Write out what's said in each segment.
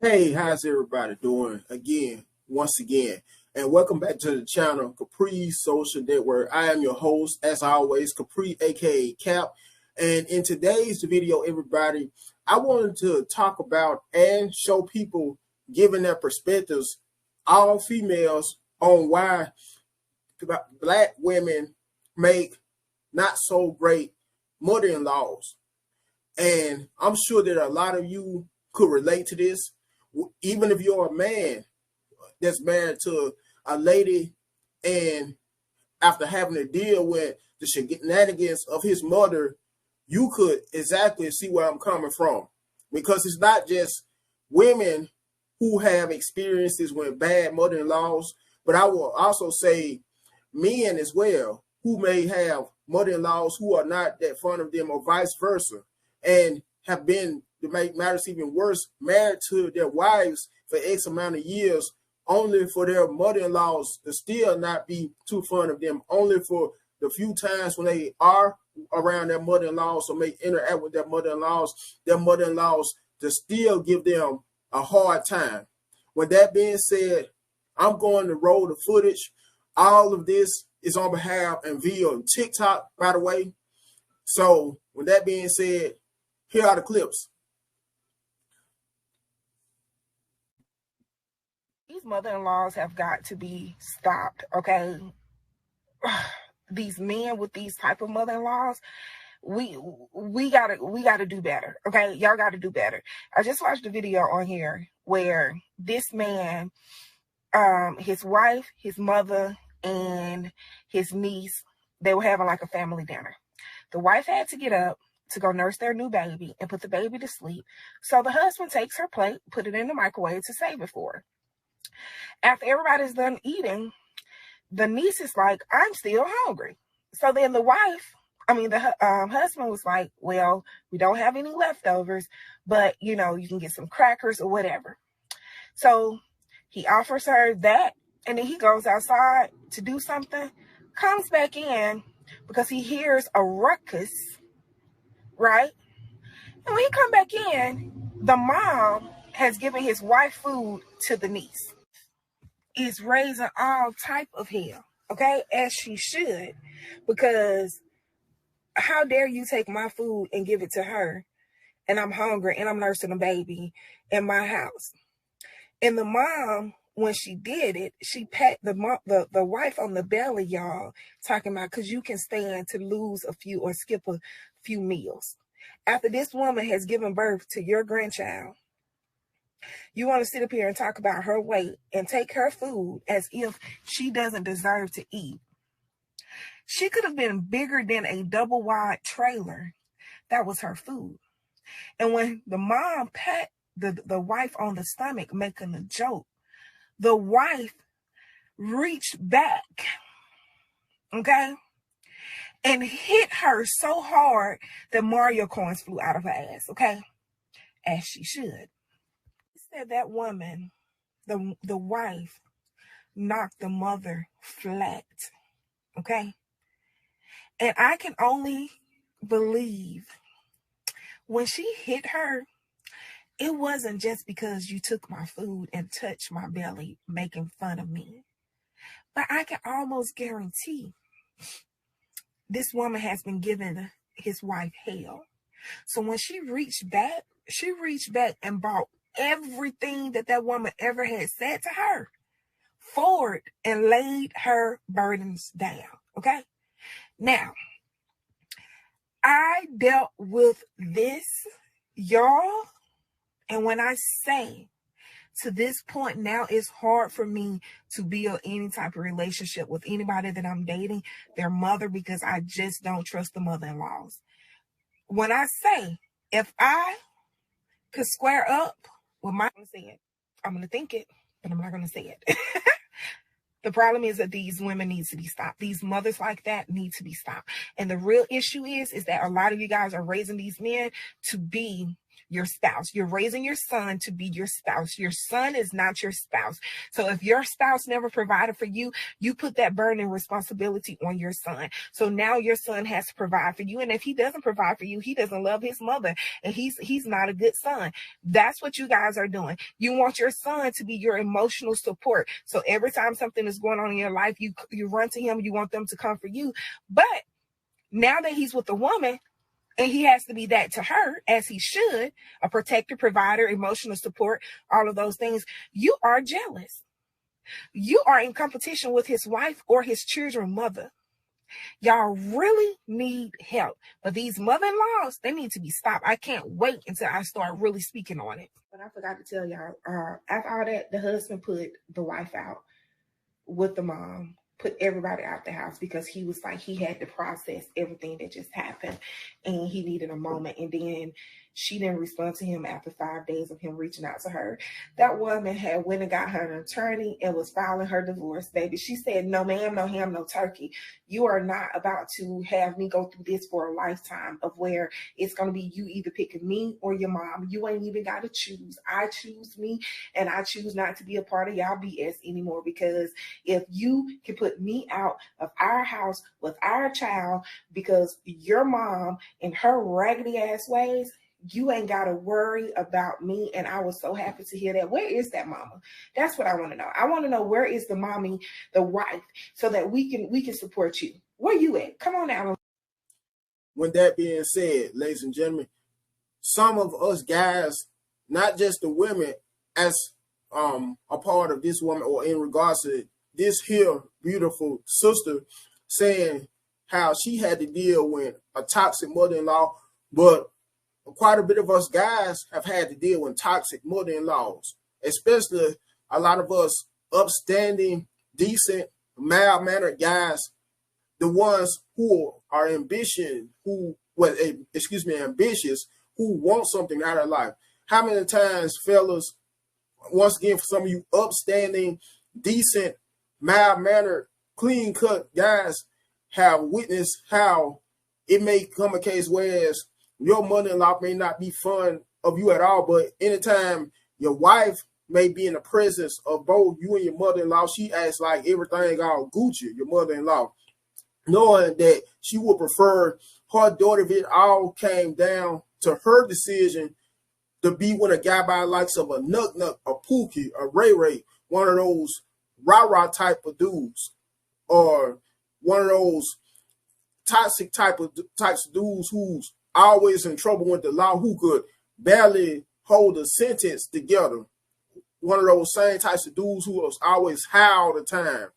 Hey, how's everybody doing once again? And welcome back to the channel, Capri Social Network. I am your host, as always, Capri, aka Cap. And in today's video, everybody, I wanted to talk about and show people, giving their perspectives, all females, on why Black women make not so great mother-in-laws. And I'm sure that a lot of you could relate to this. Even if you're a man that's married to a lady, and after having to deal with the shenanigans of his mother, you could exactly see where I'm coming from. Because it's not just women who have experiences with bad mother-in-laws, but I will also say men as well, who may have mother-in-laws who are not that fond of them, or vice versa, and have been, to make matters even worse, married to their wives for X amount of years, only for their mother-in-laws to still not be too fond of them, only for the few times when they are around their mother-in-laws or may interact with their mother-in-laws to still give them a hard time. With that being said, I'm going to roll the footage. All of this is on behalf and via TikTok, by the way. So with that being said, here are the clips. These mother-in-laws have got to be stopped, okay? These men with these type of mother-in-laws, we gotta do better, okay? Y'all gotta do better. I just watched a video on here where this man, his wife, his mother, and his niece, they were having like a family dinner. The wife had to get up to go nurse their new baby and put the baby to sleep. So the husband takes her plate, put it in the microwave to save it for her. After everybody's done eating, the niece is like, I'm still hungry. So then the husband was like, well, we don't have any leftovers, but you can get some crackers or whatever. So he offers her that, and then he goes outside to do something, comes back in because he hears a ruckus, right? And when he come back in, the mom has given his wife food to the niece. Is raising all type of hell, okay, as she should, because how dare you take my food and give it to her, and I'm hungry and I'm nursing a baby in my house. And the mom, when she did it, she pat the wife on the belly, y'all, talking about, because you can stand to lose a few or skip a few meals. After this woman has given birth to your grandchild, you want to sit up here and talk about her weight and take her food as if she doesn't deserve to eat. She could have been bigger than a double wide trailer. That was her food. And when the mom pat the wife on the stomach, making a joke, the wife reached back, okay, and hit her so hard that Mario coins flew out of her ass, okay, as she should. Said that woman, the wife, knocked the mother flat, okay? And I can only believe when she hit her, it wasn't just because you took my food and touched my belly, making fun of me. But I can almost guarantee this woman has been giving his wife hell. So when she reached back and brought everything that woman ever had said to her forward and laid her burdens down, okay? Now, I dealt with this, y'all, and when I say to this point now, it's hard for me to build any type of relationship with anybody that I'm dating, their mother, because I just don't trust the mother-in-laws. When I say, if I could square up with I'm going to say it. I'm going to think it, but I'm not going to say it. The problem is that these women need to be stopped. These mothers like that need to be stopped. And the real issue is that a lot of you guys are raising these men to be your spouse. You're raising your son to be your spouse. Your son is not your spouse. So if your spouse never provided for you, you put that burden and responsibility on your son. So now your son has to provide for you. And if he doesn't provide for you, he doesn't love his mother, and he's not a good son. That's what you guys are doing. You want your son to be your emotional support. So every time something is going on in your life, you run to him, you want them to comfort you. But now that he's with a woman, and he has to be that to her, as he should, a protector, provider, emotional support, all of those things, you are jealous. You are in competition with his wife or his children's mother. Y'all really need help. But these mother-in-laws, they need to be stopped. I can't wait until I start really speaking on it. But I forgot to tell y'all, after all that, the husband put the wife out with the mom, put everybody out the house, because he was like, he had to process everything that just happened and he needed a moment. And then she didn't respond to him after 5 days of him reaching out to her. That woman had went and got her an attorney and was filing her divorce, baby. She said, no ma'am, no ham, no turkey. You are not about to have me go through this for a lifetime of where it's going to be you either picking me or your mom. You ain't even got to choose. I choose me, and I choose not to be a part of y'all BS anymore, because if you can put me out of our house with our child because your mom and her raggedy ass ways, you ain't got to worry about me. And I was so happy to hear that. Where is that mama? That's what I want to know. I want to know, where is the mommy, the wife, so that we can support you. Where you at? Come on now. With that being said, ladies and gentlemen, some of us guys, not just the women, as a part of this woman, or in regards to this here beautiful sister, saying how she had to deal with a toxic mother-in-law, but quite a bit of us guys have had to deal with toxic mother-in-laws, especially a lot of us upstanding, decent, mild-mannered guys, the ones who are ambitious, who want something out of life. How many times, fellas, once again, for some of you upstanding, decent, mild-mannered, clean-cut guys, have witnessed how it may come a case whereas your mother-in-law may not be fond of you at all, but anytime your wife may be in the presence of both you and your mother-in-law, she acts like everything all Gucci, your mother-in-law, knowing that she would prefer her daughter, if it all came down to her decision, to be with a guy by the likes of a Nuck Nuck, a Pookie, a Ray Ray, one of those rah-rah type of dudes, or one of those toxic types of dudes who's always in trouble with the law, who could barely hold a sentence together. One of those same types of dudes who was always high all the time,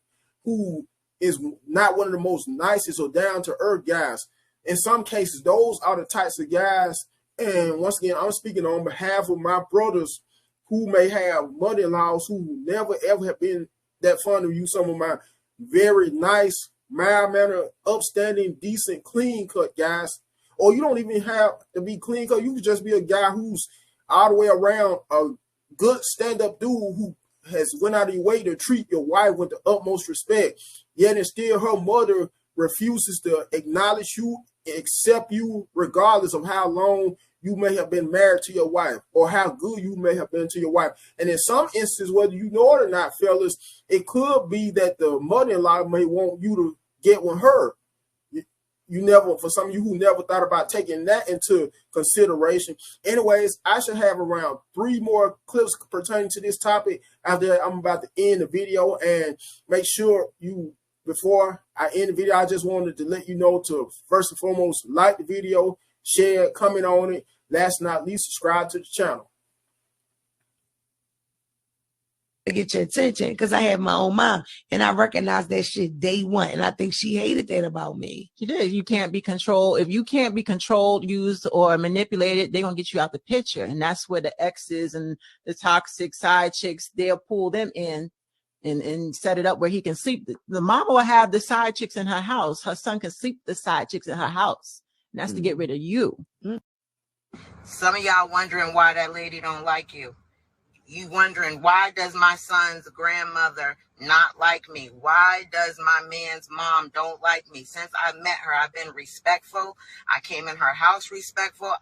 who is not one of the most nicest or down-to-earth guys. In some cases, those are the types of guys, and once again, I'm speaking on behalf of my brothers who may have mother-in-laws who never ever have been that fond of you. Some of my very nice, mild-mannered, upstanding, decent, clean-cut guys. Or you don't even have to be clean-cut. You could just be a guy who's all the way around a good stand-up dude who has went out of your way to treat your wife with the utmost respect. Yet and still her mother refuses to acknowledge you, accept you, regardless of how long you may have been married to your wife or how good you may have been to your wife. And in some instances, whether you know it or not, fellas, it could be that the mother-in-law may want you to get with her. You never, for some of you who never thought about taking that into consideration. Anyways, I should have around 3 more clips pertaining to this topic. After that, I'm about to end the video, and make sure you, before I end the video, I just wanted to let you know to first and foremost, like the video, share, comment on it. Last but not least, subscribe to the channel. To get your attention, because I had my own mom and I recognized that shit day one, and I think she hated that about me. She did. You can't be controlled. If you can't be controlled, used, or manipulated, they're gonna get you out the picture. And that's where the exes and the toxic side chicks, they'll pull them in and set it up where he can sleep. The mama will have the side chicks in her house. Her son can sleep the side chicks in her house. And that's to get rid of you. Some of y'all wondering why that lady don't like you. You wondering, why does my son's grandmother not like me? Why does my man's mom don't like me? Since I met her, I've been respectful. I came in her house respectful.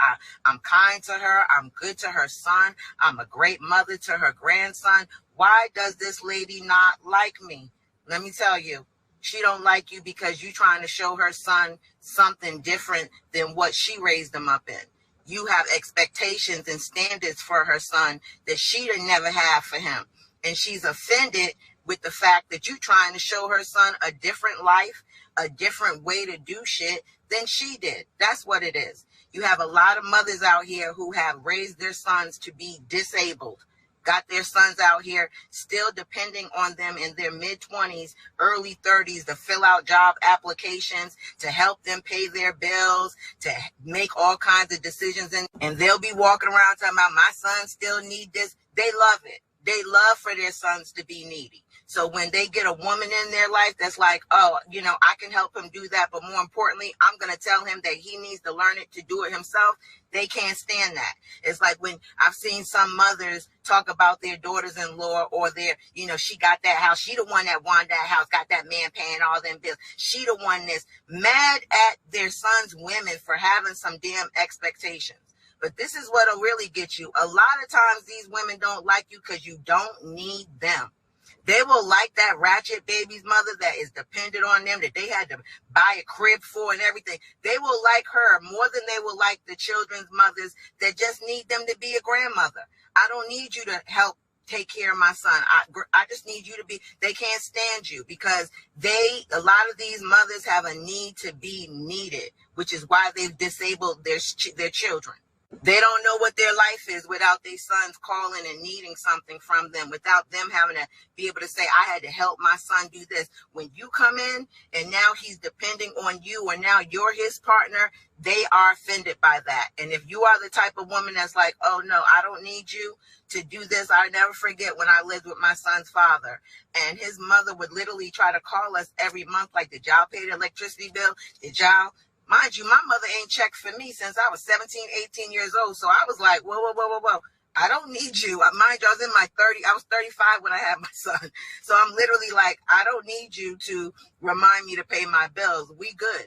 I'm kind to her. I'm good to her son. I'm a great mother to her grandson. Why does this lady not like me? Let me tell you, she don't like you because you trying to show her son something different than what she raised him up in. You have expectations and standards for her son that she didn't never have for him. And she's offended with the fact that you trying to show her son a different life, a different way to do shit than she did. That's what it is. You have a lot of mothers out here who have raised their sons to be disabled. Got their sons out here still depending on them in their mid-20s, early 30s to fill out job applications, to help them pay their bills, to make all kinds of decisions. And they'll be walking around talking about, my sons still need this. They love it. They love for their sons to be needy. So when they get a woman in their life that's like, oh, you know, I can help him do that, but more importantly, I'm going to tell him that he needs to learn it to do it himself, they can't stand that. It's like when I've seen some mothers talk about their daughters-in-law or their, you know, she got that house. She the one that won that house, got that man paying all them bills. She the one that's mad at their sons' women for having some damn expectations. But this is what'll really get you. A lot of times these women don't like you because you don't need them. They will like that ratchet baby's mother that is dependent on them, that they had to buy a crib for and everything. They will like her more than they will like the children's mothers that just need them to be a grandmother. I don't need you to help take care of my son. I just need you to be, they can't stand you because a lot of these mothers have a need to be needed, which is why they've disabled their children. They don't know what their life is without their sons calling and needing something from them, without them having to be able to say, I had to help my son do this. When you come in and now he's depending on you or now you're his partner, they are offended by that. And if you are the type of woman that's like, oh no, I don't need you to do this. I never forget when I lived with my son's father and his mother would literally try to call us every month, like, did y'all pay the electricity bill? Did y'all? Mind you, my mother ain't checked for me since I was 17, 18 years old. So I was like, whoa. I don't need you. Mind you, I was 35 when I had my son. So I'm literally like, I don't need you to remind me to pay my bills. We good.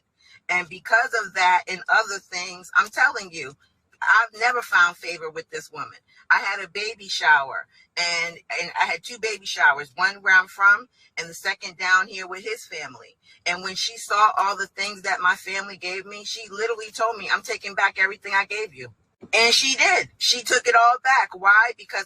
And because of that and other things, I'm telling you, I've never found favor with this woman. I had a baby shower and I had 2 baby showers, one where I'm from and the second down here with his family. And when she saw all the things that my family gave me, she literally told me, I'm taking back everything I gave you. And she did. She took it all back. Why? Because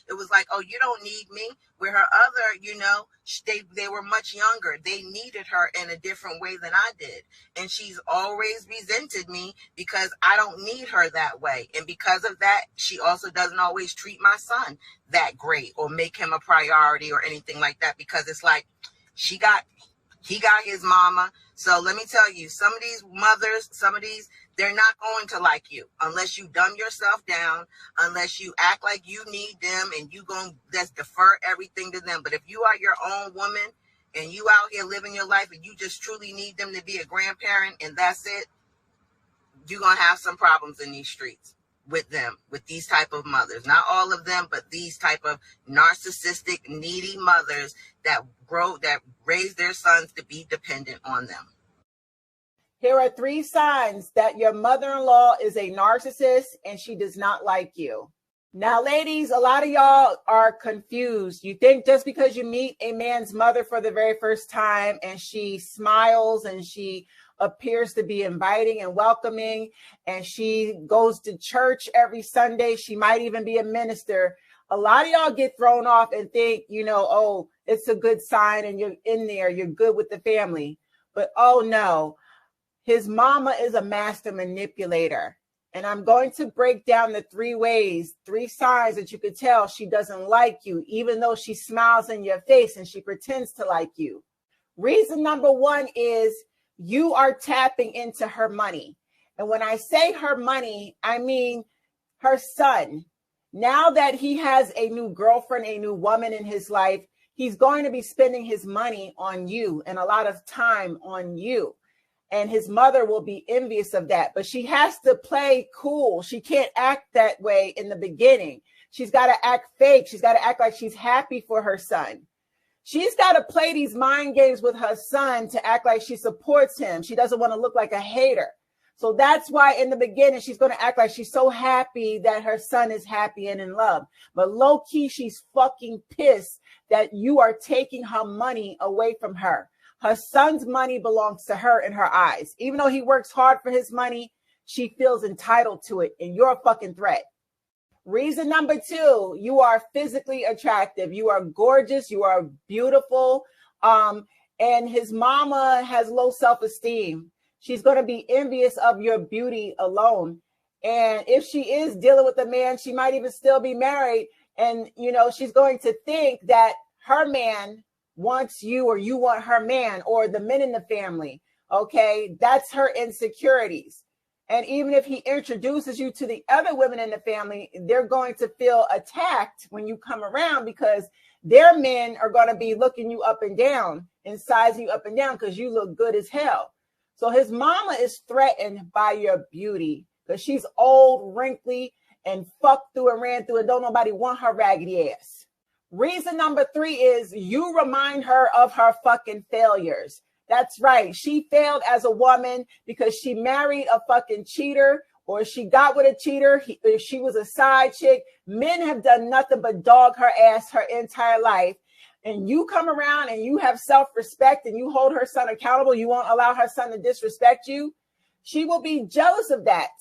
it was like, oh, you don't need me. Where her other, you know, they were much younger. They needed her in a different way than I did. And she's always resented me because I don't need her that way. And because of that, she also doesn't always treat my son that great or make him a priority or anything like that, because it's like he got his mama. So let me tell you, some of these mothers, they're not going to like you unless you dumb yourself down, unless you act like you need them and you going to defer everything to them. But if you are your own woman and you out here living your life and you just truly need them to be a grandparent and that's it, you're going to have some problems in these streets with them, with these type of mothers. Not all of them, but these type of narcissistic, needy mothers that raise their sons to be dependent on them. Here are 3 signs that your mother-in-law is a narcissist and she does not like you. Now, ladies, a lot of y'all are confused. You think just because you meet a man's mother for the very first time and she smiles and she appears to be inviting and welcoming and she goes to church every Sunday, she might even be a minister. A lot of y'all get thrown off and think, you know, oh, it's a good sign and you're in there, you're good with the family. But oh no. His mama is a master manipulator. And I'm going to break down the 3 signs that you could tell she doesn't like you, even though she smiles in your face and she pretends to like you. Reason number 1 is you are tapping into her money. And when I say her money, I mean her son. Now that he has a new girlfriend, a new woman in his life, he's going to be spending his money on you and a lot of time on you. And his mother will be envious of that. But she has to play cool. She can't act that way in the beginning. She's got to act fake. She's got to act like she's happy for her son. She's got to play these mind games with her son to act like she supports him. She doesn't want to look like a hater. So that's why in the beginning, she's going to act like she's so happy that her son is happy and in love. But low key, she's fucking pissed that you are taking her money away from her. Her son's money belongs to her in her eyes. Even though he works hard for his money, she feels entitled to it. And you're a fucking threat. Reason number 2, you are physically attractive. You are gorgeous. You are beautiful. And his mama has low self-esteem. She's going to be envious of your beauty alone. And if she is dealing with a man, she might even still be married. And, you know, she's going to think that her man wants you or you want her man or the men in the family. Okay, that's her insecurities. And even if he introduces you to the other women in the family, they're going to feel attacked when you come around because their men are going to be looking you up and down and sizing you up and down because you look good as hell. So his mama is threatened by your beauty because she's old, wrinkly, and fucked through and ran through and don't nobody want her raggedy ass. Reason number 3 is you remind her of her fucking failures. That's right. She failed as a woman because she married a fucking cheater or she got with a cheater. She was a side chick. Men have done nothing but dog her ass her entire life. And you come around and you have self-respect and you hold her son accountable. You won't allow her son to disrespect you. She will be jealous of that.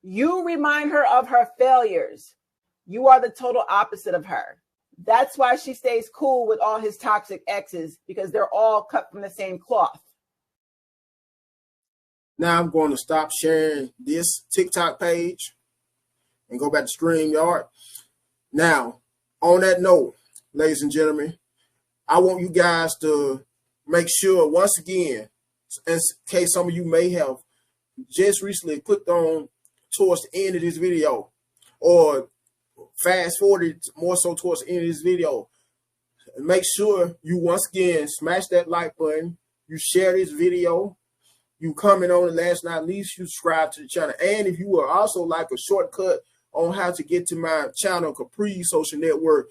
You remind her of her failures. You are the total opposite of her. That's why she stays cool with all his toxic exes because they're all cut from the same cloth. Now I'm going to stop sharing this TikTok page and go back to StreamYard. Now, on that note, ladies and gentlemen, I want you guys to make sure, once again, in case some of you may have just recently clicked on towards the end of this video or fast forwarded more so towards the end of this video, make sure you once again smash that like button, you share this video, you comment on it, last but not least, you subscribe to the channel. And if you would also like a shortcut on how to get to my channel, Capri Social Network,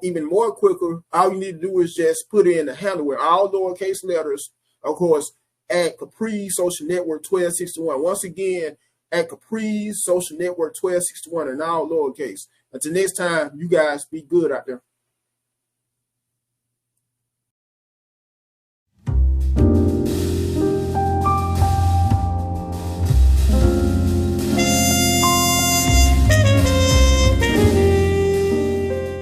even more quicker, all you need to do is just put in the handle with all lowercase letters, of course, at Capri Social Network 1261. Once again, at Capri Social Network 1261 and all lowercase. Until next time, you guys be good out there.